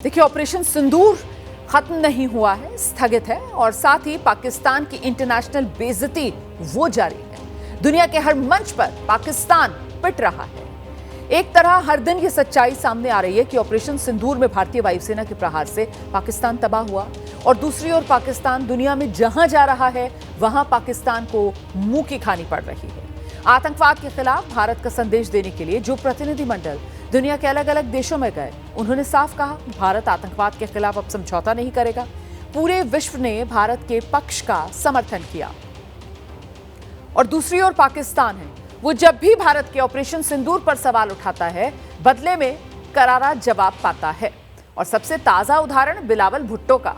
देखिए, ऑपरेशन सिंदूर खत्म नहीं हुआ है, स्थगित है और साथ ही पाकिस्तान की इंटरनेशनल बेइज्जती वो जारी है। दुनिया के हर मंच पर पाकिस्तान पिट रहा है। एक तरह हर दिन ये सच्चाई सामने आ रही है कि ऑपरेशन सिंदूर में भारतीय वायुसेना के प्रहार से पाकिस्तान तबाह हुआ और दूसरी ओर पाकिस्तान दुनिया में जहां जा रहा है वहां पाकिस्तान को मुंह की खानी पड़ रही है। आतंकवाद के खिलाफ भारत का संदेश देने के लिए जो प्रतिनिधिमंडल दुनिया के अलग अलग देशों में गए, उन्होंने साफ कहा भारत आतंकवाद के खिलाफ अब समझौता नहीं करेगा। पूरे विश्व ने भारत के पक्ष का समर्थन किया और दूसरी ओर पाकिस्तान है, वो जब भी भारत के ऑपरेशन सिंदूर पर सवाल उठाता है, बदले में करारा जवाब पाता है। और सबसे ताजा उदाहरण बिलावल भुट्टो का।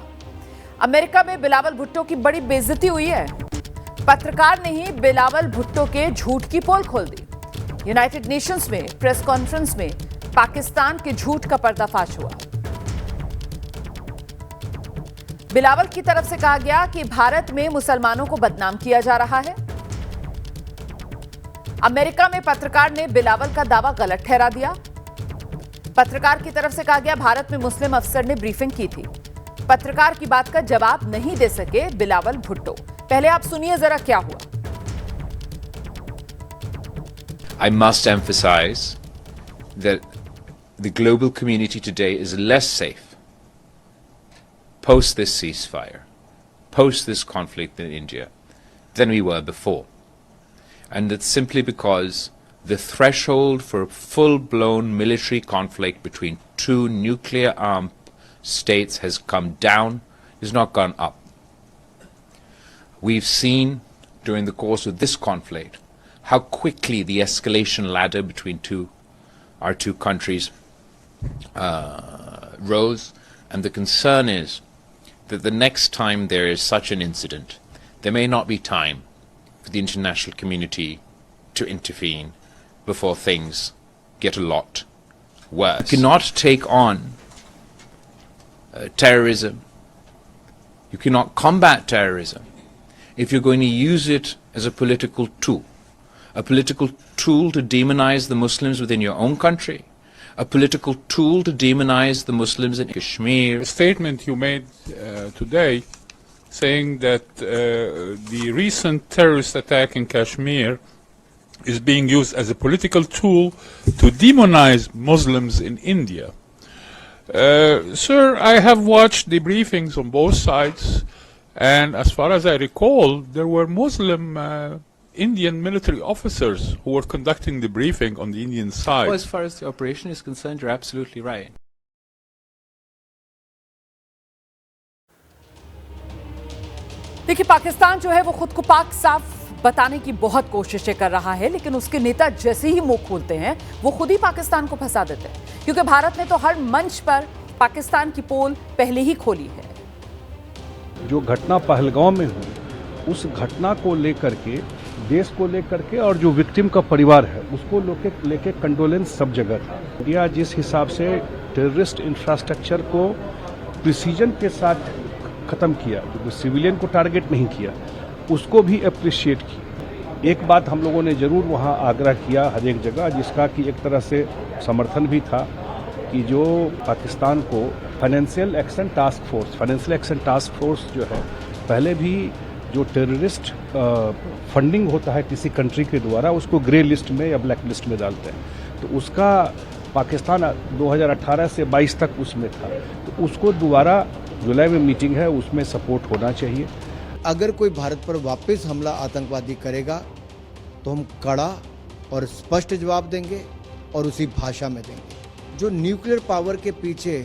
अमेरिका में बिलावल भुट्टो की बड़ी बेइज्जती हुई है। पत्रकार ने ही बिलावल भुट्टो के झूठ की पोल खोल दी। यूनाइटेड नेशंस में प्रेस कॉन्फ्रेंस में पाकिस्तान के झूठ का पर्दाफाश हुआ। बिलावल की तरफ से कहा गया कि भारत में मुसलमानों को बदनाम किया जा रहा है। अमेरिका में पत्रकार ने बिलावल का दावा गलत ठहरा दिया। पत्रकार की तरफ से कहा गया भारत में मुस्लिम अफसर ने ब्रीफिंग की थी। पत्रकार की बात का जवाब नहीं दे सके बिलावल भुट्टो। पहले आप सुनिए जरा क्या हुआ। I must emphasize that the global community today is less safe post this ceasefire, post this conflict in India, than we were before. And that's simply because the threshold for a full-blown military conflict between two nuclear-armed states has come down, has not gone up. We've seen during the course of this conflict how quickly the escalation ladder between our two countries rose, and the concern is that the next time there is such an incident, there may not be time for the international community to intervene before things get a lot worse. You cannot take on terrorism. You cannot combat terrorism if you're going to use it as a political tool. A political tool to demonize the Muslims within your own country, a political tool to demonize the Muslims in Kashmir. A statement you made today saying that the recent terrorist attack in Kashmir is being used as a political tool to demonize Muslims in India. Sir, I have watched the briefings on both sides, and as far as I recall, there were Muslim Indian military officers who were conducting the briefing on the Indian side. Well, as far as the operation is concerned, you're absolutely right. देखिए, पाकिस्तान जो है वो खुद को पाक साफ बताने की बहुत कोशिशें कर रहा है, लेकिन उसके नेता जैसे ही मुंह खोलते हैं वो खुद ही पाकिस्तान को फंसा देते हैं, क्योंकि भारत ने तो हर मंच पर पाकिस्तान की पोल पहले ही खोली है। जो घटना पहलगांव में हुई, उस घटना को लेकर के, देश को लेकर के, और जो विक्टिम का परिवार है उसको लेके कंडोलेंस सब जगह था। इंडिया जिस हिसाब से टेररिस्ट इंफ्रास्ट्रक्चर को प्रिसीजन के साथ खत्म किया, जो सिविलियन को टारगेट नहीं किया, उसको भी अप्रिशिएट किया। एक बात हम लोगों ने जरूर वहाँ आग्रह किया हर एक जगह, जिसका कि एक तरह से समर्थन भी था, कि जो पाकिस्तान को फाइनेंशियल एक्शन टास्क फोर्स जो है, पहले भी जो टेररिस्ट फंडिंग होता है किसी कंट्री के द्वारा, उसको ग्रे लिस्ट में या ब्लैक लिस्ट में डालते हैं, तो उसका पाकिस्तान 2018 से 22 तक उसमें था, तो उसको दोबारा जुलाई में मीटिंग है, उसमें सपोर्ट होना चाहिए। अगर कोई भारत पर वापस हमला आतंकवादी करेगा तो हम कड़ा और स्पष्ट जवाब देंगे और उसी भाषा में देंगे। जो न्यूक्लियर पावर के पीछे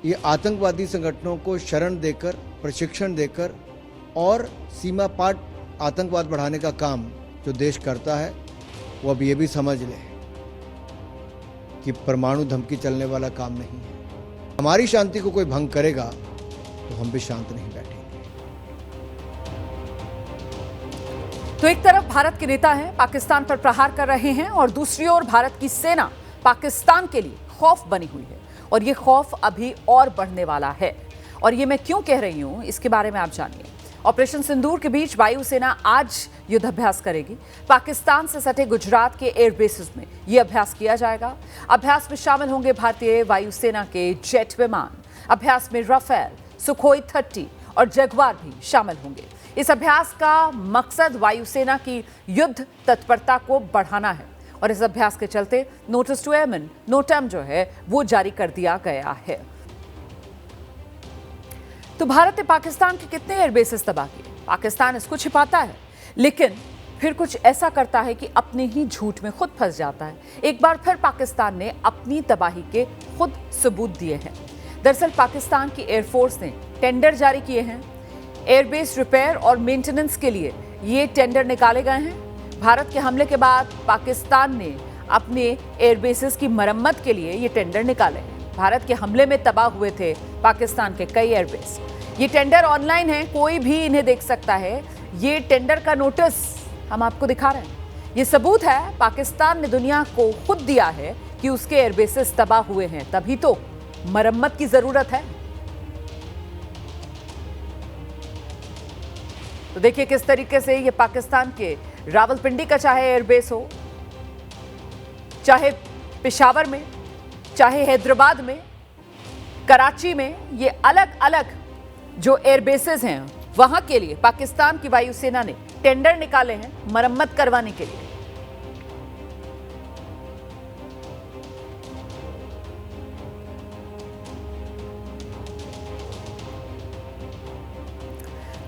ये आतंकवादी संगठनों को शरण देकर, प्रशिक्षण देकर और सीमा पार आतंकवाद बढ़ाने का काम जो देश करता है, वो अब ये भी समझ ले कि परमाणु धमकी चलने वाला काम नहीं है। हमारी शांति को कोई भंग करेगा तो हम भी शांत नहीं बैठेंगे। तो एक तरफ भारत के नेता हैं, पाकिस्तान पर प्रहार कर रहे हैं, और दूसरी ओर भारत की सेना पाकिस्तान के लिए खौफ बनी हुई है, और ये खौफ अभी और बढ़ने वाला है। और ये मैं क्यों कह रही हूं, इसके बारे में आप जानिए। ऑपरेशन सिंदूर के बीच वायुसेना आज युद्धाभ्यास करेगी। पाकिस्तान से सटे गुजरात के एयरबेसेस में यह अभ्यास किया जाएगा। अभ्यास में शामिल होंगे भारतीय वायुसेना के जेट विमान। अभ्यास में राफेल, सुखोई 30 और जगुआर भी शामिल होंगे। इस अभ्यास का मकसद वायुसेना की युद्ध तत्परता को बढ़ाना है और इस अभ्यास के चलते नोटिस टू एयरमैन नोटम जो है वो जारी कर दिया गया है। तो भारत ने पाकिस्तान के कितने एयरबेसेस तबाह किए? पाकिस्तान इसको छिपाता है, लेकिन फिर कुछ ऐसा करता है कि अपने ही झूठ में खुद फंस जाता है। एक बार फिर पाकिस्तान ने अपनी तबाही के खुद सबूत दिए हैं। दरअसल पाकिस्तान की एयरफोर्स ने टेंडर जारी किए हैं। एयरबेस रिपेयर और मेंटेनेंस के लिए ये टेंडर निकाले गए हैं। भारत के हमले के बाद पाकिस्तान ने अपने एयरबेसेस की मरम्मत के लिए ये टेंडर निकाले हैं। भारत के हमले में तबाह हुए थे पाकिस्तान के कई एयरबेस। ये टेंडर ऑनलाइन है, कोई भी इन्हें देख सकता है। ये टेंडर का नोटिस हम आपको दिखा रहे हैं। ये सबूत है पाकिस्तान ने दुनिया को खुद दिया है कि उसके एयरबेसेस तबाह हुए हैं, तभी तो मरम्मत की जरूरत है। तो देखिए किस तरीके से ये पाकिस्तान के रावलपिंडी का चाहे एयरबेस हो, चाहे पेशावर में, चाहे हैदराबाद में, कराची में, ये अलग अलग जो एयरबेसेस हैं वहां के लिए पाकिस्तान की वायुसेना ने टेंडर निकाले हैं मरम्मत करवाने के लिए।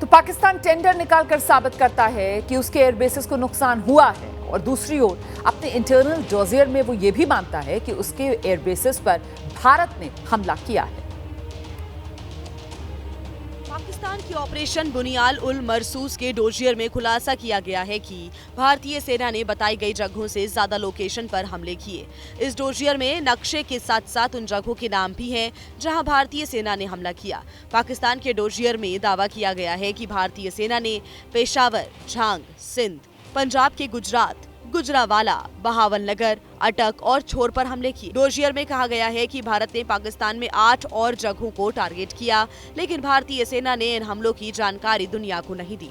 तो पाकिस्तान टेंडर निकालकर साबित करता है कि उसके एयरबेसेस को नुकसान हुआ है और दूसरी ओर अपने इंटरनल डोजियर में वो ये भी मानता है कि उसके एयरबेसेस पर भारत ने हमला किया है। पाकिस्तान की ऑपरेशन बुनियाल उल मरसूस के डोजियर में खुलासा किया गया है कि भारतीय सेना ने बताई गई जगहों से ज्यादा लोकेशन पर हमले किए। इस डोजियर में नक्शे के साथ साथ उन जगहों के नाम भी हैं जहां भारतीय सेना ने हमला किया। पाकिस्तान के डोजियर में दावा किया गया है कि भारतीय सेना ने पेशावर, झांग, सिंध, पंजाब के गुजरात, गुजरावाला, बहावलनगर, अटक और छोर पर हमले किए। डोजियर में कहा गया है कि भारत ने पाकिस्तान में 8 और जगहों को टारगेट किया, लेकिन भारतीय सेना ने इन हमलों की जानकारी दुनिया को नहीं दी।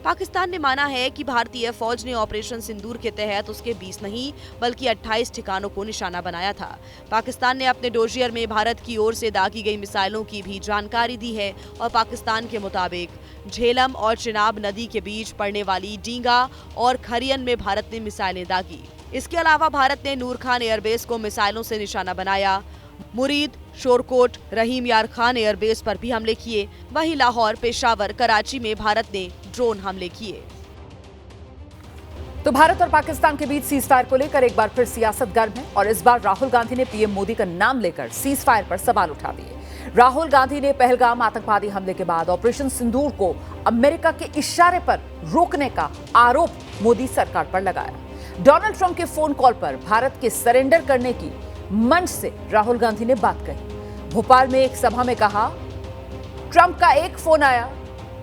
पाकिस्तान ने माना है कि भारतीय फौज ने ऑपरेशन सिंदूर के तहत उसके 20 नहीं बल्कि 28 ठिकानों को निशाना बनाया था। पाकिस्तान ने अपने डोजियर में भारत की ओर से दागी गई मिसाइलों की भी जानकारी दी है और पाकिस्तान के मुताबिक झेलम और चिनाब नदी के बीच पड़ने वाली डींगा और खरियन में भारत ने मिसाइलें दागी। इसके अलावा भारत ने नूर खान एयरबेस को मिसाइलों से निशाना बनाया। मुरीद, शोरकोट, रहीम यार खान एयरबेस पर भी हमले किए। वहीं लाहौर, पेशावर, कराची में भारत ने ड्रोन हमले किए। तो भारत और पाकिस्तान के बीच सीज फायर को लेकर एक बार फिर सियासत गर्म है और इस बार राहुल गांधी ने पीएम मोदी का नाम लेकर सीज फायर पर सवाल उठा दिए। राहुल गांधी ने पहलगाम आतंकवादी हमले के बाद ऑपरेशन सिंदूर को अमेरिका के इशारे पर रोकने का आरोप मोदी सरकार पर लगाया। डोनाल्ड ट्रंप के फोन कॉल पर भारत के सरेंडर करने की मंच से राहुल गांधी ने बात कही। भोपाल में एक सभा में कहा, ट्रंप का एक फोन आया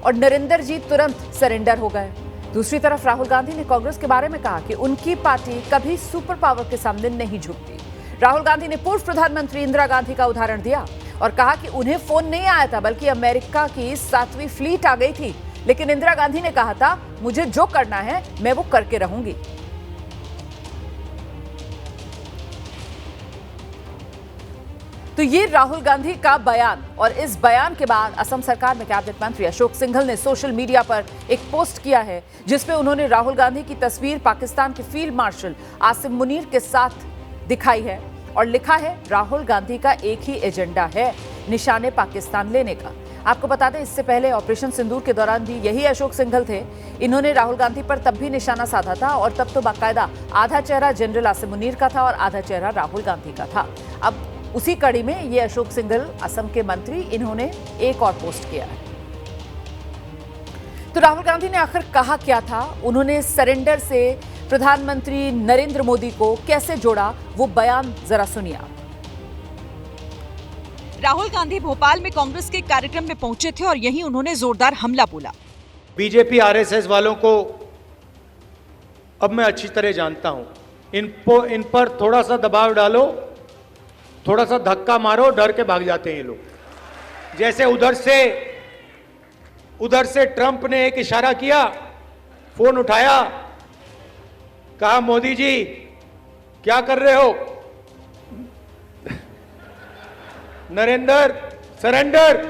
और नरेंद्र जी तुरंत सरेंडर हो गए। दूसरी तरफ राहुल गांधी ने कांग्रेस के बारे में कहा कि उनकी पार्टी कभी सुपर पावर के सामने नहीं झुकती। राहुल गांधी ने पूर्व प्रधानमंत्री इंदिरा गांधी का उदाहरण दिया और कहा कि उन्हें फोन नहीं आया था बल्कि अमेरिका की 7वीं फ्लीट आ गई थी, लेकिन इंदिरा गांधी ने कहा था मुझे जो करना है मैं वो करके रहूंगी। तो ये राहुल गांधी का बयान और इस बयान के बाद असम सरकार में कैबिनेट मंत्री अशोक सिंघल ने सोशल मीडिया पर एक पोस्ट किया है जिसमें उन्होंने राहुल गांधी की तस्वीर पाकिस्तान के फील्ड मार्शल आसिम मुनीर के साथ दिखाई है और लिखा है राहुल गांधी का एक ही एजेंडा है, निशाने पाकिस्तान लेने का। आपको बता दें इससे पहले ऑपरेशन सिंदूर के दौरान भी यही अशोक सिंघल थे। इन्होंने राहुल गांधी पर तब भी निशाना साधा था और तब तो बाकायदा आधा चेहरा जनरल आसिम मुनीर का था और आधा चेहरा राहुल गांधी का था। अब उसी कड़ी में ये अशोक सिंघल असम के मंत्री इन्होंने एक और पोस्ट किया है। तो राहुल गांधी ने आखिर कहा क्या था, उन्होंने सरेंडर से प्रधानमंत्री नरेंद्र मोदी को कैसे जोड़ा, वो बयान जरा सुनिए आप। राहुल गांधी भोपाल में कांग्रेस के कार्यक्रम में पहुंचे थे और यहीं उन्होंने जोरदार हमला बोला। बीजेपी आरएसएस वालों को अब मैं अच्छी तरह जानता हूं, इन पर थोड़ा सा दबाव डालो, थोड़ा सा धक्का मारो, डर के भाग जाते हैं ये लोग। जैसे उधर से उधर से ट्रंप ने एक इशारा किया, फोन उठाया, कहा मोदी जी क्या कर रहे हो? नरेंद्र सरेंडर,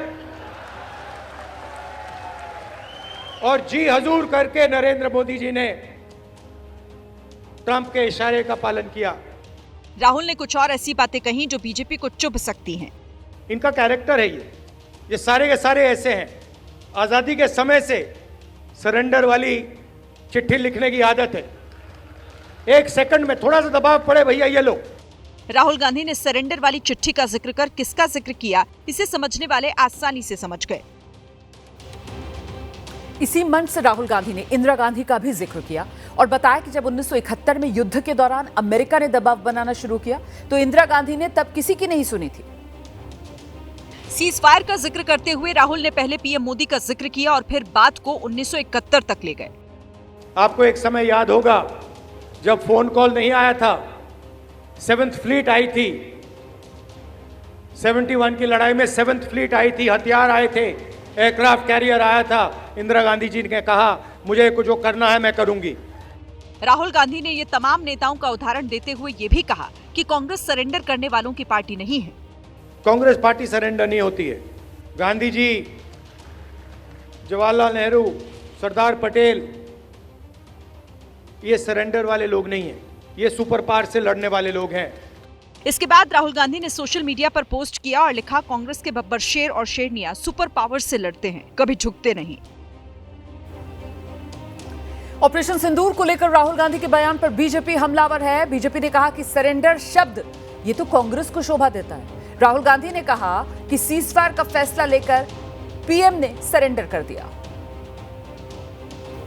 और जी हजूर करके नरेंद्र मोदी जी ने ट्रंप के इशारे का पालन किया। राहुल ने कुछ और ऐसी बातें कही जो बीजेपी को चुभ सकती हैं। इनका कैरेक्टर है ये सारे के सारे ऐसे हैं। आजादी के समय से सरेंडर वाली चिट्ठी लिखने की आदत है। एक सेकंड में थोड़ा सा दबाव पड़े, भैया ये लो। राहुल गांधी ने सरेंडर वाली चिट्ठी का जिक्र कर किसका जिक्र किया, इसे समझने वाले आसानी से समझ गए। इसी मंच से राहुल गांधी ने इंदिरा गांधी का भी जिक्र किया और बताया कि जब 1971 में युद्ध के दौरान अमेरिका ने दबाव बनाना शुरू किया तो इंदिरा गांधी ने तब किसी की नहीं सुनी थी। सीज फायर का जिक्र करते हुए राहुल ने पहले पीएम मोदी का जिक्र किया और फिर बात को 1971 तक ले गए। आपको एक समय याद होगा जब फोन कॉल नहीं आया था, 7th फ्लीट आई थी, 71 की लड़ाई में 7th फ्लीट आई थी, हथियार आए थे, एयरक्राफ्ट कैरियर आया था। इंदिरा गांधी जी ने कहा मुझे जो करना है मैं करूंगी। राहुल गांधी ने ये तमाम नेताओं का उदाहरण देते हुए ये भी कहा कि कांग्रेस सरेंडर करने वालों की पार्टी नहीं है। कांग्रेस पार्टी सरेंडर नहीं होती है। गांधी जी, जवाहरलाल नेहरू, सरदार पटेल, ये सरेंडर वाले लोग नहीं हैं, ये सुपर पावर से लड़ने वाले लोग हैं। इसके बाद राहुल गांधी ने सोशल मीडिया पर पोस्ट किया और लिखा, कांग्रेस के बब्बर शेर और शेरनियां सुपर पावर से लड़ते हैं, कभी झुकते नहीं। ऑपरेशन सिंदूर को लेकर राहुल गांधी के बयान पर बीजेपी हमलावर है। बीजेपी ने कहा कि सरेंडर शब्द ये तो कांग्रेस को शोभा देता है। राहुल गांधी ने कहा कि सीज फायर का फैसला लेकर पीएम ने सरेंडर कर दिया।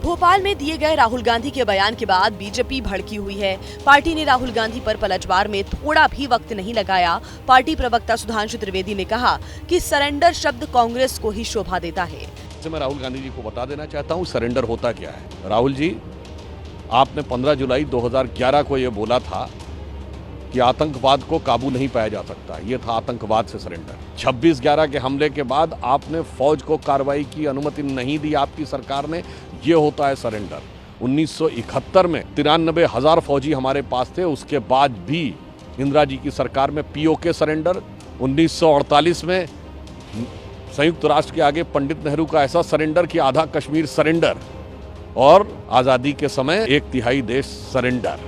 भोपाल में दिए गए राहुल गांधी के बयान के बाद बीजेपी भड़की हुई है। पार्टी ने राहुल गांधी पर पलटवार में थोड़ा भी वक्त नहीं लगाया। पार्टी प्रवक्ता सुधांशु त्रिवेदी ने कहा कि सरेंडर शब्द कांग्रेस को ही शोभा देता है। मैं राहुल गांधी जी को बता देना चाहता हूं सरेंडर होता क्या है। राहुल जी, आपने 15 जुलाई 2011 को यह बोला था कि आतंकवाद को काबू नहीं पाया जा सकता, ये था आतंकवाद से सरेंडर। 26/11 के हमले के बाद आपने फौज को कार्रवाई की अनुमति नहीं दी आपकी सरकार ने, ये होता है सरेंडर। 1971 में 93,000 फौजी हमारे पास थे, उसके बाद भी इंदिरा जी की सरकार में पीओके सरेंडर। 1948 में संयुक्त राष्ट्र के आगे पंडित नेहरू का ऐसा सरेंडर कि आधा कश्मीर सरेंडर, और आजादी के समय 1/3 देश सरेंडर।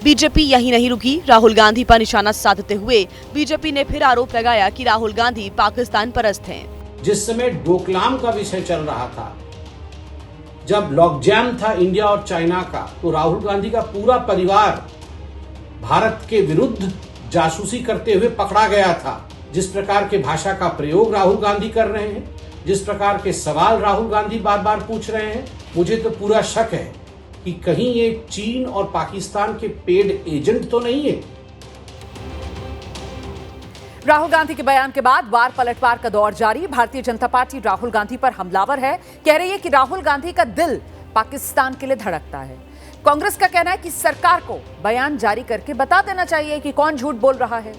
बीजेपी यही नहीं रुकी। राहुल गांधी पर निशाना साधते हुए बीजेपी ने फिर आरोप लगाया कि राहुल गांधी पाकिस्तान परस्त हैं। जिस समय डोकलाम का विषय चल रहा था, जब लॉकजैम था इंडिया और चाइना का, तो राहुल गांधी का पूरा परिवार भारत के विरुद्ध जासूसी करते हुए पकड़ा गया था। जिस प्रकार के भाषा का प्रयोग राहुल गांधी कर रहे हैं, जिस प्रकार के सवाल राहुल गांधी बार बार पूछ रहे हैं, मुझे तो पूरा शक है कि कहीं ये चीन और पाकिस्तान के पेड एजेंट तो नहीं है। राहुल गांधी के बयान के बाद वार पलटवार का दौर जारी। भारतीय जनता पार्टी राहुल गांधी पर हमलावर है, कह रही है कि राहुल गांधी का दिल पाकिस्तान के लिए धड़कता है। कांग्रेस का कहना है कि सरकार को बयान जारी करके बता देना चाहिए कि कौन झूठ बोल रहा है।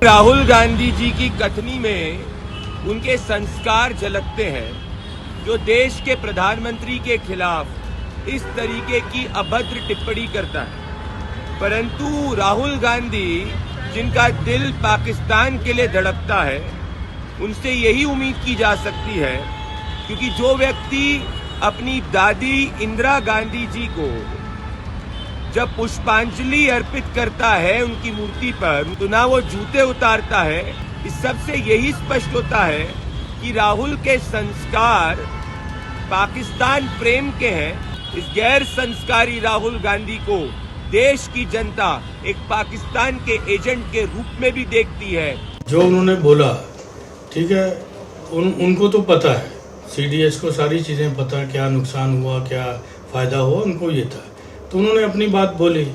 राहुल गांधी जी की कथनी में उनके संस्कार झलकते हैं, जो देश के प्रधानमंत्री के खिलाफ इस तरीके की अभद्र टिप्पणी करता है। परंतु राहुल गांधी, जिनका दिल पाकिस्तान के लिए धड़कता है, उनसे यही उम्मीद की जा सकती है, क्योंकि जो व्यक्ति अपनी दादी इंदिरा गांधी जी को जब पुष्पांजलि अर्पित करता है उनकी मूर्ति पर, तो ना वो जूते उतारता है। इस सबसे यही स्पष्ट होता है कि राहुल के संस्कार पाकिस्तान प्रेम के हैं। इस गैर संस्कारी राहुल गांधी को देश की जनता एक पाकिस्तान के एजेंट के रूप में भी देखती है। जो उन्होंने बोला, ठीक है, उनको तो पता है, सीडीएस को सारी चीजें पता है, क्या नुकसान हुआ, क्या फायदा हुआ, उनको ये था, तो उन्होंने अपनी बात बोली।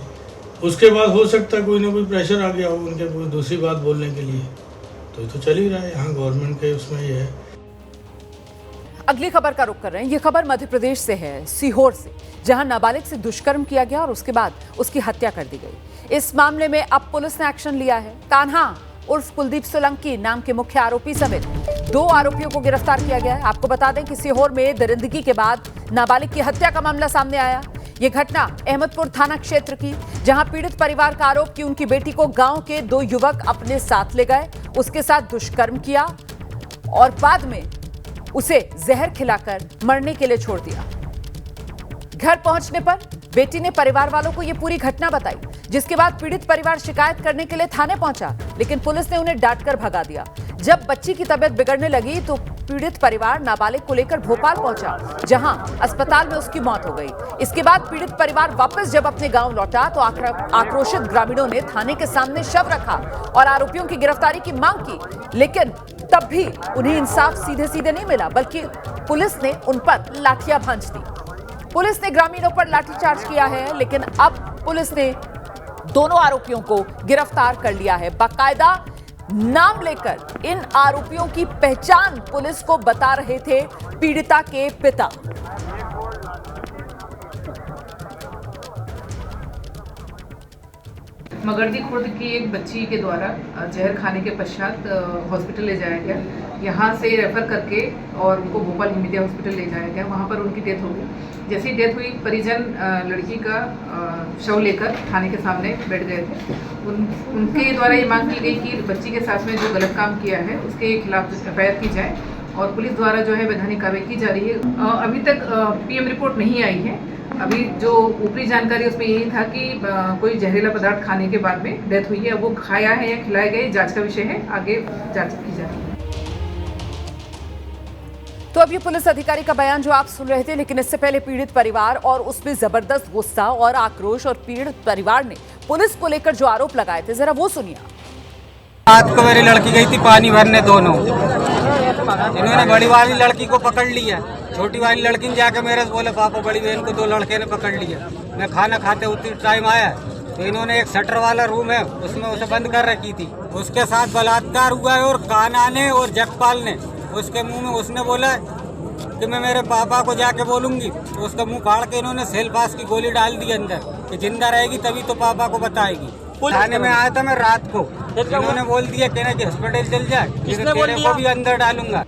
उसके बाद हो सकता है कोई ना कोई प्रेशर आ गया हो उनके कोई दूसरी बात बोलने के लिए, तो ये तो चल ही रहा है, यहाँ गवर्नमेंट के उसमें ये है। अगली खबर का रुख कर रहे हैं। ये खबर मध्य प्रदेश से है, सीहोर से, जहां नाबालिग से दुष्कर्म किया गया और उसके बाद उसकी हत्या कर दी गई। इस मामले में अब पुलिस ने एक्शन लिया है। कान्हा उर्फ कुलदीप सोलंकी नाम के मुख्य आरोपी समेत 2 आरोपियों को गिरफ्तार किया गया है। आपको बता दें कि सीहोर में दरिंदगी के बाद नाबालिग की हत्या का मामला सामने आया। ये घटना अहमदपुर थाना क्षेत्र की, जहां पीड़ित परिवार का आरोप कि उनकी बेटी को गांव के 2 युवक अपने साथ ले गए, उसके साथ दुष्कर्म किया और बाद में उसे जहर खिलाकर मरने के लिए छोड़ दिया। घर पहुंचने पर बेटी ने परिवार वालों को यह पूरी घटना बताई, जिसके बाद पीड़ित परिवार शिकायत करने के लिए थाने पहुंचा, लेकिन पुलिस ने उन्हें डांटकर भगा दिया। जब बच्ची की तबीयत बिगड़ने लगी तो पीड़ित परिवार नाबालिग को लेकर भोपाल पहुंचा, जहां अस्पताल में उसकी मौत हो गई। इसके बाद पीड़ित परिवार वापस जब अपने गांव लौटा तो आक्रोशित ग्रामीणों ने थाने के सामने शव रखा और आरोपियों की गिरफ्तारी की मांग की, लेकिन तब भी उन्हें इंसाफ सीधे सीधे नहीं मिला, बल्कि पुलिस ने उन पर लाठियां भांज दी। पुलिस ने ग्रामीणों पर लाठीचार्ज किया है, लेकिन अब पुलिस ने दोनों आरोपियों को गिरफ्तार कर लिया है। बाकायदा नाम लेकर इन आरोपियों की पहचान पुलिस को बता रहे थे पीड़िता के पिता। मगरदी खुर्द की एक बच्ची के द्वारा जहर खाने के पश्चात हॉस्पिटल ले जाया गया। यहाँ से रेफर करके और उनको भोपाल हिमीदिया हॉस्पिटल ले जाया गया। वहाँ पर उनकी डेथ हो गई। जैसी डेथ हुई, परिजन लड़की का शव लेकर थाने के सामने बैठ गए थे। उनके द्वारा ये मांग की गई कि बच्ची के साथ में जो गलत काम किया है उसके खिलाफ एफआईआर की जाए और पुलिस द्वारा जो है वैधानिक कार्रवाई की जा रही है। अभी तक पीएम रिपोर्ट नहीं आई है। अभी जो ऊपरी जानकारी उसमें यही था कि कोई जहरीला पदार्थ खाने के बाद में डेथ हुई है। वो खाया है या खिलाया गया, जांच का विषय है, आगे जांच की जा रही है। तो अब ये पुलिस अधिकारी का बयान जो आप सुन रहे थे, लेकिन इससे पहले पीड़ित परिवार और उसमें जबरदस्त गुस्सा और आक्रोश और पीड़ित परिवार ने पुलिस को लेकर जो आरोप लगाए थे, जरा वो सुनिए। रात को मेरी लड़की गई थी पानी भरने, दोनों इन्होंने बड़ी वाली लड़की को पकड़ लिया, छोटी वाली लड़की ने जाके मेरे से बोले पापा बड़ी बहन को 2 लड़के ने पकड़ लिया। मैं खाना खाते उतनी टाइम आया तो इन्होंने एक शटर वाला रूम है उसमें उसे बंद कर रखी थी। उसके साथ बलात्कार हुआ है और कान्हा ने और जगपाल ने उसके मुंह में उसने बोला कि मैं मेरे पापा को जाके बोलूंगी, तो उसका मुंह फाड़ के इन्होंने सेल पास की गोली डाल दी अंदर कि जिंदा रहेगी तभी तो पापा को बताएगी। थाने में आया था मैं रात को, इन्होंने बोल दिया कहना कि हॉस्पिटल चल जाए, तेरे को भी अंदर डालूंगा।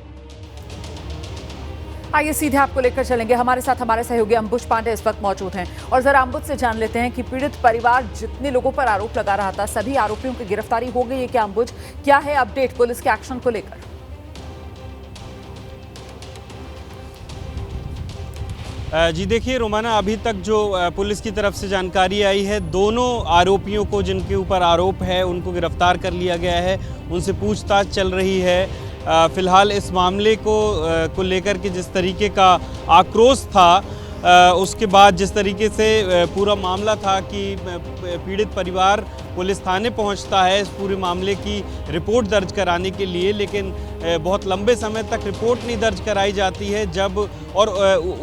आइए सीधे आपको लेकर चलेंगे। हमारे साथ हमारे सहयोगी अंबुज पांडे इस वक्त मौजूद हैं और जरा अंबुज से जान लेते हैं कि पीड़ित परिवार जितने लोगों पर आरोप लगा रहा था, सभी आरोपियों की गिरफ्तारी हो गई है क्या? अंबुज, क्या है अपडेट पुलिस के एक्शन को लेकर? जी देखिए रोमाना, अभी तक जो पुलिस की तरफ से जानकारी आई है, दोनों आरोपियों को जिनके ऊपर आरोप है उनको गिरफ्तार कर लिया गया है, उनसे पूछताछ चल रही है। फिलहाल इस मामले को लेकर के जिस तरीके का आक्रोश था, उसके बाद जिस तरीके से पूरा मामला था कि पीड़ित परिवार पुलिस थाने पहुंचता है इस पूरे मामले की रिपोर्ट दर्ज कराने के लिए, लेकिन बहुत लंबे समय तक रिपोर्ट नहीं दर्ज कराई जाती है। जब और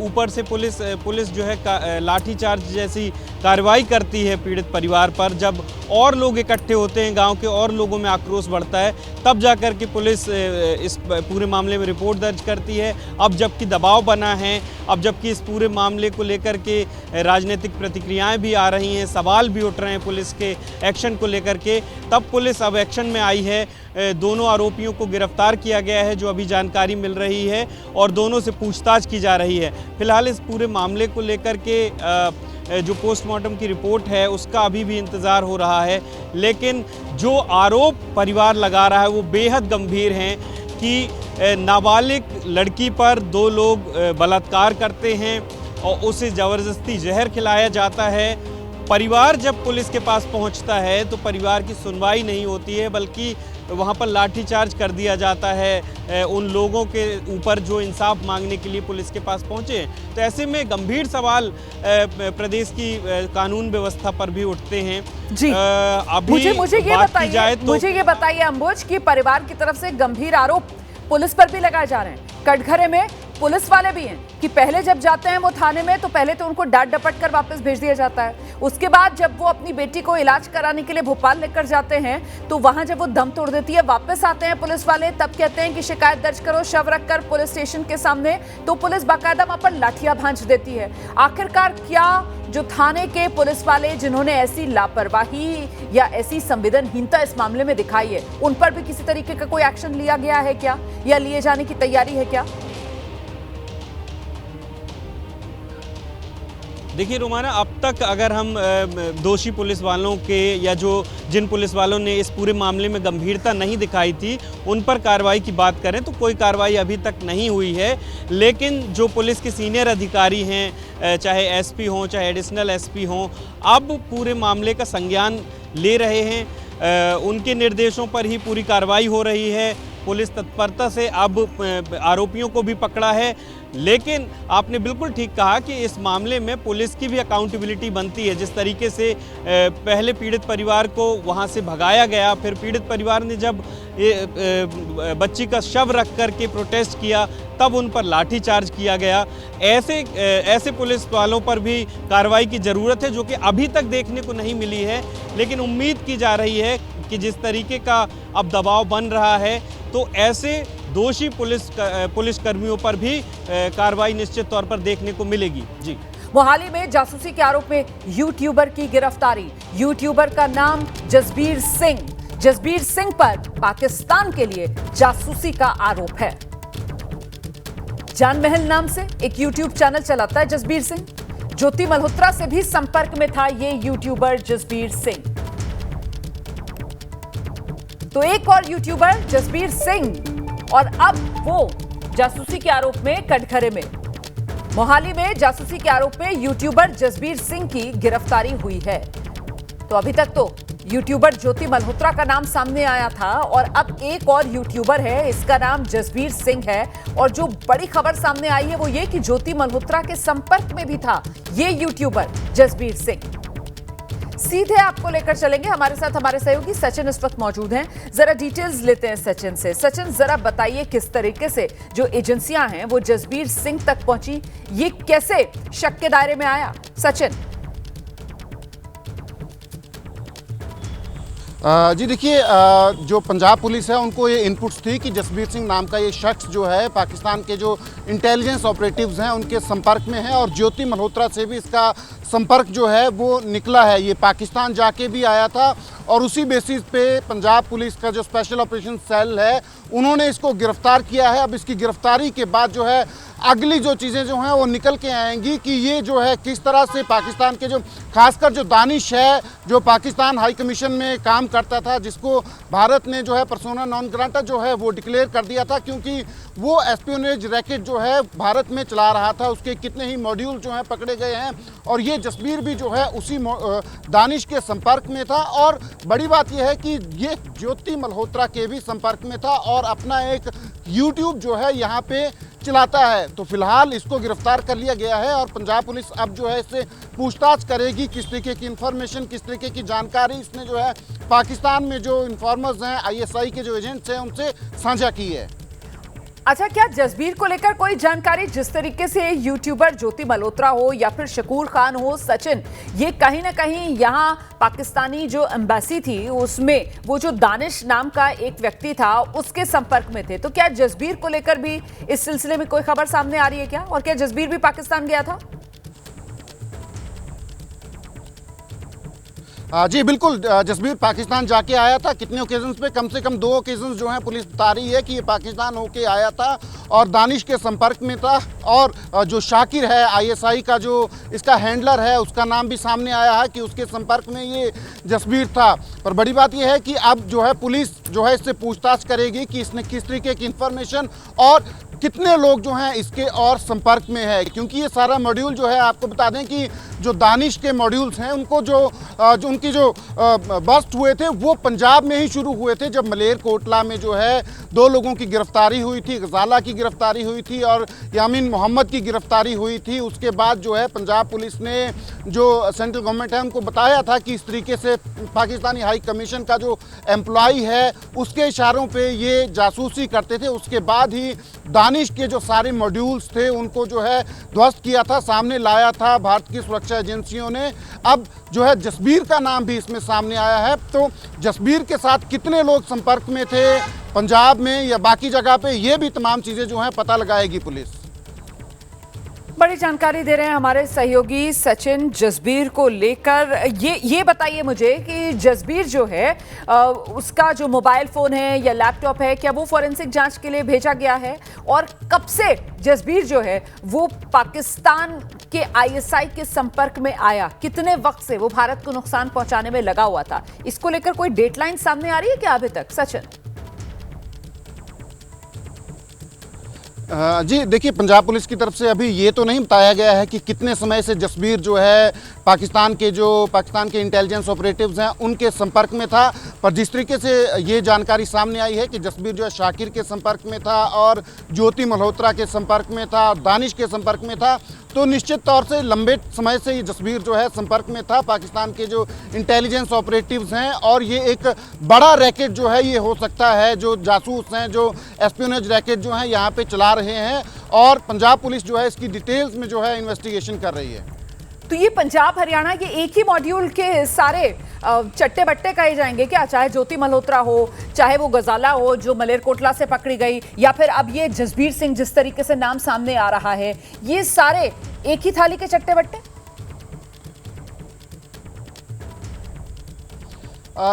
ऊपर से पुलिस जो है लाठीचार्ज जैसी कार्रवाई करती है पीड़ित परिवार पर। जब और लोग इकट्ठे होते हैं, गांव के और लोगों में आक्रोश बढ़ता है, तब जाकर के पुलिस इस पूरे मामले में रिपोर्ट दर्ज करती है। अब जबकि दबाव बना है, अब जबकि इस पूरे मामले को लेकर के राजनीतिक प्रतिक्रियाएं भी आ रही हैं, सवाल भी उठ रहे हैं पुलिस के एक्शन को लेकर के, तब पुलिस अब एक्शन में आई है। दोनों आरोपियों को गिरफ्तार किया गया है जो अभी जानकारी मिल रही है, और दोनों से पूछताछ की जा रही है। फिलहाल इस पूरे मामले को लेकर के जो पोस्टमार्टम की रिपोर्ट है उसका अभी भी इंतज़ार हो रहा है, लेकिन जो आरोप परिवार लगा रहा है वो बेहद गंभीर हैं कि नाबालिग लड़की पर 2 लोग बलात्कार करते हैं और उसे ज़बरदस्ती जहर खिलाया जाता है। परिवार जब पुलिस के पास पहुंचता है तो परिवार की सुनवाई नहीं होती है, बल्कि वहां पर लाठीचार्ज कर दिया जाता है उन लोगों के ऊपर जो इंसाफ मांगने के लिए पुलिस के पास पहुंचे। तो ऐसे में गंभीर सवाल प्रदेश की कानून व्यवस्था पर भी उठते हैं। जी अभी मुझे ये बताइए अंबुज कि परिवार की तरफ से गंभीर आरोप पुलिस पर भी लगाए जा रहे हैं। कटघरे में पुलिस वाले भी हैं कि पहले जब जाते हैं वो थाने में तो पहले तो उनको डांट डपट कर वापस भेज दिया जाता है, उसके बाद जब वो अपनी बेटी को इलाज कराने के लिए भोपाल लेकर जाते हैं तो वहां जब वो दम तोड़ देती है, वापस आते हैं पुलिस वाले, तब कहते हैं कि शिकायत दर्ज करो शव रखकर पुलिस स्टेशन के सामने, तो पुलिस बाकायदा वहां पर लाठियां भांज देती है। आखिरकार क्या जो थाने के पुलिस वाले जिन्होंने ऐसी लापरवाही या ऐसी संवेदनहीनता इस मामले में दिखाई है, उन पर भी किसी तरीके का कोई एक्शन लिया गया है क्या, या लिए जाने की तैयारी है क्या? देखिए रोमाना, अब तक अगर हम दोषी पुलिस वालों के या जिन पुलिस वालों ने इस पूरे मामले में गंभीरता नहीं दिखाई थी उन पर कार्रवाई की बात करें तो कोई कार्रवाई अभी तक नहीं हुई है। लेकिन जो पुलिस के सीनियर अधिकारी हैं, चाहे एसपी हों चाहे एडिशनल एसपी हों, अब पूरे मामले का संज्ञान ले रहे हैं। उनके निर्देशों पर ही पूरी कार्रवाई हो रही है। पुलिस तत्परता से अब आरोपियों को भी पकड़ा है। लेकिन आपने बिल्कुल ठीक कहा कि इस मामले में पुलिस की भी अकाउंटेबिलिटी बनती है। जिस तरीके से पहले पीड़ित परिवार को वहां से भगाया गया, फिर पीड़ित परिवार ने जब बच्ची का शव रख करके प्रोटेस्ट किया तब उन पर लाठीचार्ज किया गया। ऐसे पुलिस वालों पर भी कार्रवाई की ज़रूरत है, जो कि अभी तक देखने को नहीं मिली है। लेकिन उम्मीद की जा रही है कि जिस तरीके का अब दबाव बन रहा है तो ऐसे दोषी पुलिसकर्मियों पर भी कार्रवाई निश्चित तौर पर देखने को मिलेगी। जी, मोहाली में जासूसी के आरोप में यूट्यूबर की गिरफ्तारी। यूट्यूबर का नाम जसबीर सिंह। जसबीर सिंह पर पाकिस्तान के लिए जासूसी का आरोप है। जान महल नाम से एक यूट्यूब चैनल चलाता है जसबीर सिंह। ज्योति मल्होत्रा से भी संपर्क में था ये यूट्यूबर जसबीर सिंह। तो एक और यूट्यूबर जसबीर सिंह, और अब वो जासूसी के आरोप में कटघरे में। मोहाली में जासूसी के आरोप में यूट्यूबर जसबीर सिंह की गिरफ्तारी हुई है। तो अभी तक तो यूट्यूबर ज्योति मल्होत्रा का नाम सामने आया था, और अब एक और यूट्यूबर है, इसका नाम जसबीर सिंह है। और जो बड़ी खबर सामने आई है वो ये कि ज्योति मल्होत्रा के संपर्क में भी था ये यूट्यूबर जसबीर सिंह। सीधे आपको लेकर चलेंगे, हमारे साथ हमारे सहयोगी सचिन इस वक्त मौजूद हैं। जरा डिटेल्स लेते हैं सचिन से। सचिन, जरा बताइए किस तरीके से जो एजेंसियां हैं वो जसबीर सिंह तक पहुंची, ये कैसे शक के दायरे में आया? सचिन। जी देखिए, जो पंजाब पुलिस है उनको ये इनपुट्स थी कि जसबीर सिंह नाम का ये शख्स जो है पाकिस्तान के जो इंटेलिजेंस ऑपरेटिव्स हैं उनके संपर्क में है, और ज्योति मल्होत्रा से भी इसका संपर्क जो है वो निकला है। ये पाकिस्तान जाके भी आया था, और उसी बेसिस पे पंजाब पुलिस का जो स्पेशल ऑपरेशन सेल है उन्होंने इसको गिरफ्तार किया है। अब इसकी गिरफ्तारी के बाद जो है अगली जो चीज़ें जो हैं वो निकल के आएंगी कि ये जो है किस तरह से पाकिस्तान के जो खासकर जो दानिश है, जो पाकिस्तान हाई कमीशन में काम करता था, जिसको भारत ने जो है पर्सोना नॉन ग्राटा जो है वो डिक्लेयर कर दिया था, क्योंकि वो एस्पियोनेज रैकेट जो है भारत में चला रहा था। उसके कितने ही मॉड्यूल जो हैं पकड़े गए हैं, और ये जसबीर भी जो है उसी दानिश के संपर्क में था। और बड़ी बात यह है कि ये ज्योति मल्होत्रा के भी संपर्क में था और अपना एक यूट्यूब जो है यहाँ पे चलाता है। तो फिलहाल इसको गिरफ्तार कर लिया गया है, और पंजाब पुलिस अब जो है इससे पूछताछ करेगी किस तरीके की इंफॉर्मेशन, किस तरीके की जानकारी इसने जो है पाकिस्तान में जो इन्फॉर्मर्स हैं, ISI के जो एजेंट्स हैं, उनसे साझा की है। अच्छा, क्या जसबीर को लेकर कोई जानकारी, जिस तरीके से यूट्यूबर ज्योति मल्होत्रा हो या फिर शकूर खान हो, सचिन, ये कहीं ना कहीं यहाँ पाकिस्तानी जो एम्बेसी थी उसमें वो जो दानिश नाम का एक व्यक्ति था उसके संपर्क में थे, तो क्या जसबीर को लेकर भी इस सिलसिले में कोई खबर सामने आ रही है क्या? और क्या जसबीर भी पाकिस्तान गया था? जी बिल्कुल, जसबीर पाकिस्तान जाके आया था। कितने ओकेजन्स पे, कम से कम 2 ओकेजन्स जो हैं पुलिस बता रही है कि ये पाकिस्तान होके आया था और दानिश के संपर्क में था। और जो शाकिर है ISI का जो इसका हैंडलर है, उसका नाम भी सामने आया है कि उसके संपर्क में ये जसबीर था। पर बड़ी बात यह है कि अब जो है पुलिस जो है इससे पूछताछ करेगी कि इसने किस तरीके की इंफॉर्मेशन और कितने लोग जो हैं इसके और संपर्क में है, क्योंकि ये सारा मॉड्यूल जो है, आपको बता दें कि जो दानिश के मॉड्यूल्स हैं उनको जो उनकी जो बस्ट हुए थे वो पंजाब में ही शुरू हुए थे, जब मलेरकोटला में जो है 2 लोगों की गिरफ्तारी हुई थी, गजाला की गिरफ्तारी हुई थी और यामीन मोहम्मद की गिरफ्तारी हुई थी। उसके बाद जो है पंजाब पुलिस ने जो सेंट्रल गवर्नमेंट है उनको बताया था कि इस तरीके से पाकिस्तानी हाई कमीशन का जो एम्प्लॉई है उसके इशारों पे ये जासूसी करते थे। उसके बाद ही दानिश के जो सारे मॉड्यूल्स थे उनको जो है ध्वस्त किया था, सामने लाया था भारत की सुरक्षा सुरक्षा एजेंसियों ने। अब जो है जसबीर का नाम भी इसमें सामने आया है। तो जसबीर के साथ कितने लोग संपर्क में थे पंजाब में या बाकी जगह पे, ये भी तमाम चीजें जो हैं पता लगाएगी पुलिस। बड़ी जानकारी दे रहे हैं हमारे सहयोगी सचिन जसबीर को लेकर। ये बताइए मुझे कि जसबीर जो है उसका जो मोबाइल फोन है या लैपटॉप है, क्या वो फॉरेंसिक जांच के लिए भेजा गया है? और कब से जसबीर जो है वो पाकिस्तान के आईएसआई के संपर्क में आया? कितने वक्त से वो भारत को नुकसान पहुंचाने में लगा हुआ था? इसको लेकर कोई डेडलाइन सामने आ रही है क्या अभी तक, सचिन? जी देखिए, पंजाब पुलिस की तरफ से अभी ये तो नहीं बताया गया है कि कितने समय से जसबीर जो है पाकिस्तान के इंटेलिजेंस ऑपरेटिव्स हैं उनके संपर्क में था। पर जिस तरीके से ये जानकारी सामने आई है कि जसबीर जो है शाकिर के संपर्क में था और ज्योति मल्होत्रा के संपर्क में था, दानिश के संपर्क में था, तो निश्चित तौर से लंबे समय से ये जसबीर जो है संपर्क में था पाकिस्तान के जो इंटेलिजेंस ऑपरेटिव्स हैं। और ये एक बड़ा रैकेट जो है ये हो सकता है, जो जासूस हैं, जो एस्पियोनेज रैकेट जो है यहाँ पे चला रहे हैं। और पंजाब पुलिस जो है इसकी डिटेल्स में जो है इन्वेस्टिगेशन कर रही है। तो ये पंजाब हरियाणा ये एक ही मॉड्यूल के सारे चट्टे बट्टे कहे जाएंगे क्या? चाहे ज्योति मल्होत्रा हो, चाहे वो गजाला हो जो मलेरकोटला से पकड़ी गई, या फिर अब ये जसबीर सिंह जिस तरीके से नाम सामने आ रहा है, ये सारे एक ही थाली के चट्टे बट्टे?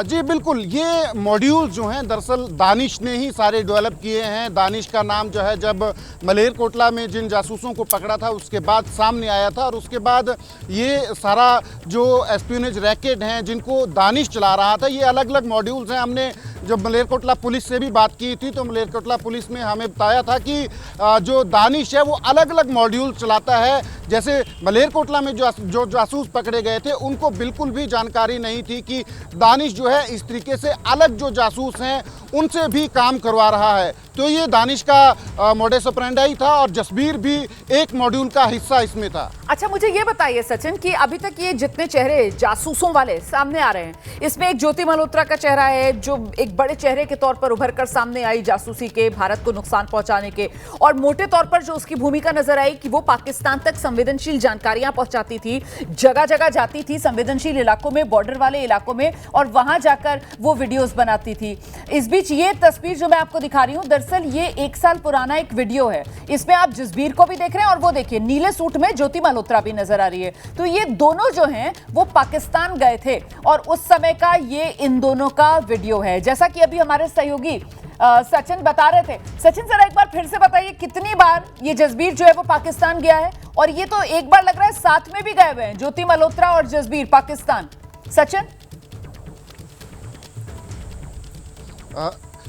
जी बिल्कुल, ये मॉड्यूल जो हैं दरअसल दानिश ने ही सारे डेवलप किए हैं। दानिश का नाम जो है जब मलेरकोटला में जिन जासूसों को पकड़ा था उसके बाद सामने आया था, और उसके बाद ये सारा जो एस्पियोनेज रैकेट हैं जिनको दानिश चला रहा था, ये अलग अलग मॉड्यूल्स हैं। हमने जब मलेरकोटला पुलिस से भी बात की थी तो मलेरकोटला पुलिस ने हमें बताया था कि जो दानिश है वो अलग अलग मॉड्यूल चलाता है। जैसे मलेरकोटला में जो जासूस पकड़े गए थे उनको बिल्कुल भी जानकारी नहीं थी कि दानिश जो है इस तरीके से अलग जो जासूस हैं उनसे भी काम करवा रहा है। तो ये दानिश का मोडस ऑपरेंडी था और जसबीर भी एक मॉड्यूल का हिस्सा इसमें था। अच्छा, मुझे ये बताइए सचिन कि अभी तक ये जितने चेहरे जासूसों वाले सामने आ रहे हैं, इसमें एक ज्योति मल्होत्रा का चेहरा है जो एक बड़े चेहरे के तौर पर उभर कर सामने आई जासूसी के, भारत को नुकसान पहुंचाने के, और मोटे तौर पर जो उसकी भूमिका नजर आई कि वो पाकिस्तान तक संवेदनशील जानकारियां पहुंचाती थी, जगह जगह जाती थी संवेदनशील इलाकों में, बॉर्डर वाले इलाकों में, और वहां जाकर वो वीडियोस बनाती थी। इस बीच ये तस्वीर जो मैं आपको दिखा रही हूं, दरअसल ये 1 साल पुराना एक वीडियो है। इसमें आप जसबीर को भी देख रहे हैं और वो देखिए नीले सूट में ज्योति मल्होत्रा भी नजर आ रही है। तो ये दोनों जो हैं वो पाकिस्तान गए थे और उस समय का ये इन दोनों का वीडियो है, जैसा कि अभी हमारे सहयोगी सचिन बता रहे थे। सचिन जरा एक बार फिर से बताइए कितनी बार ये जसबीर जो है वो पाकिस्तान गया है? और ये तो एक बार लग रहा है साथ में भी गए हुए हैं ज्योति मल्होत्रा और जसबीर पाकिस्तान। सचिन?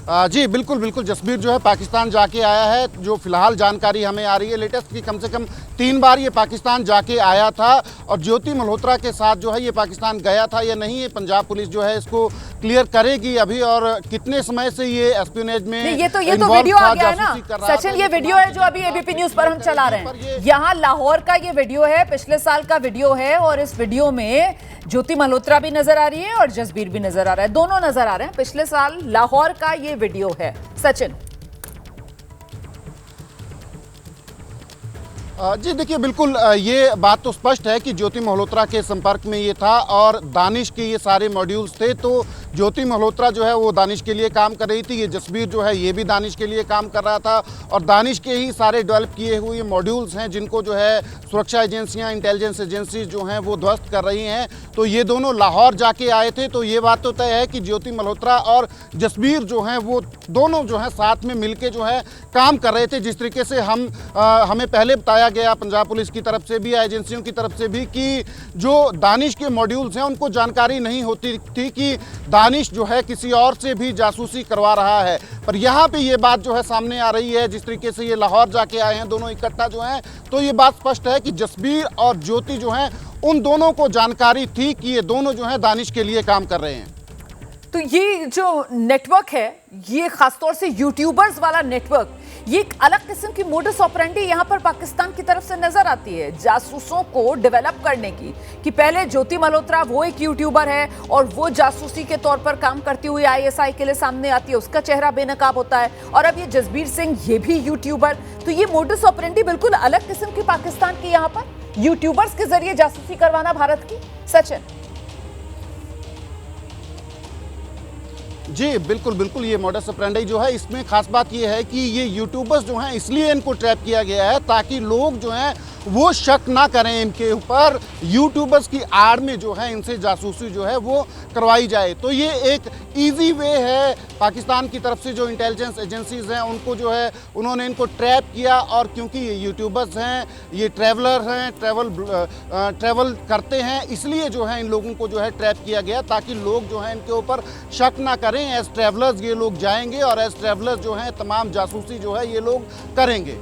जी बिल्कुल बिल्कुल, जसबीर जो है पाकिस्तान जाके आया है। जो फिलहाल जानकारी हमें आ रही है लेटेस्ट की कम से कम 3 बार ये पाकिस्तान जाके आया था। और ज्योति मल्होत्रा के साथ जो है ये पाकिस्तान गया था या नहीं, ये पंजाब पुलिस जो है इसको क्लियर करेगी अभी। और कितने समय से ये एस्पियोनेज में ये तो वीडियो आ गया है ना सचिन, ये वीडियो है जो अभी एबीपी न्यूज पर हम चला रहे हैं। यहाँ लाहौर का ये वीडियो है, पिछले साल का वीडियो है, और इस वीडियो में ज्योति मल्होत्रा भी नजर आ रही है और जसबीर भी नजर आ रहा है, दोनों नजर आ रहे हैं। पिछले साल लाहौर का ये वीडियो है। सचिन? जी देखिए, बिल्कुल ये बात तो स्पष्ट है कि ज्योति मल्होत्रा के संपर्क में ये था और दानिश के ये सारे मॉड्यूल्स थे। तो ज्योति मल्होत्रा जो है वो दानिश के लिए काम कर रही थी, ये जसबीर जो है ये भी दानिश के लिए काम कर रहा था, और दानिश के ही सारे डेवलप किए हुए मॉड्यूल्स हैं जिनको जो है सुरक्षा एजेंसियां, इंटेलिजेंस एजेंसीज जो हैं वो ध्वस्त कर रही हैं। तो ये दोनों लाहौर जाके आए थे। तो ये बात तो तय है कि ज्योति मल्होत्रा और जसबीर जो हैं वो दोनों जो है साथ में मिलके जो है काम कर रहे थे। जिस तरीके से हमें पहले बताया गया पंजाब पुलिस की तरफ से भी, एजेंसियों की तरफ से भी, कि जो दानिश के मॉड्यूल्स हैं उनको जानकारी नहीं होती थी कि दानिश जो है किसी और से भी जासूसी करवा रहा है। पर यहाँ पे ये बात जो है सामने आ रही है, जिस तरीके से ये लाहौर जाके आए हैं दोनों इकट्ठा जो हैं, तो ये बात स्पष्ट है कि जसबीर और ज्योति जो हैं उन दोनों को जानकारी थी कि ये दोनों जो हैं दानिश के लिए काम कर रहे हैं। तो ये जो नेटवर्क है, ये खासतौर से यूट्यूबर्स वाला नेटवर्क, ये एक अलग किस्म की मोडस ऑपरेंडी यहाँ पर पाकिस्तान की तरफ से नजर आती है जासूसों को डेवलप करने की। कि पहले ज्योति मल्होत्रा वो एक यूट्यूबर है और वो जासूसी के तौर पर काम करती हुई आईएसआई के लिए सामने आती है, उसका चेहरा बेनकाब होता है, और अब ये जसबीर सिंह ये भी यूट्यूबर। तो ये मोडस ऑपरेंडी बिल्कुल अलग किस्म की पाकिस्तान की यहाँ पर यूट्यूबर्स के जरिए जासूसी करवाना भारत की? सचिन। जी बिल्कुल बिल्कुल, ये मॉडस ऑपरेंडी जो है, इसमें खास बात ये है कि ये यूट्यूबर्स जो हैं इसलिए इनको ट्रैप किया गया है ताकि लोग जो हैं वो शक ना करें इनके ऊपर, यूट्यूबर्स की आड़ में जो है इनसे जासूसी जो है वो करवाई जाए। तो ये एक इजी वे है पाकिस्तान की तरफ से, जो इंटेलिजेंस एजेंसीज हैं उनको जो है उन्होंने इनको ट्रैप किया। और क्योंकि ये यूट्यूबर्स हैं, ये ट्रैवलर हैं, ट्रैवल करते हैं, इसलिए जो है इन लोगों को जो है ट्रैप किया गया ताकि लोग जो है इनके ऊपर शक ना करें। एज ट्रैवलर्स ये लोग जाएंगे और एज ट्रैवलर्स जो हैं तमाम जासूसी जो है ये लोग करेंगे।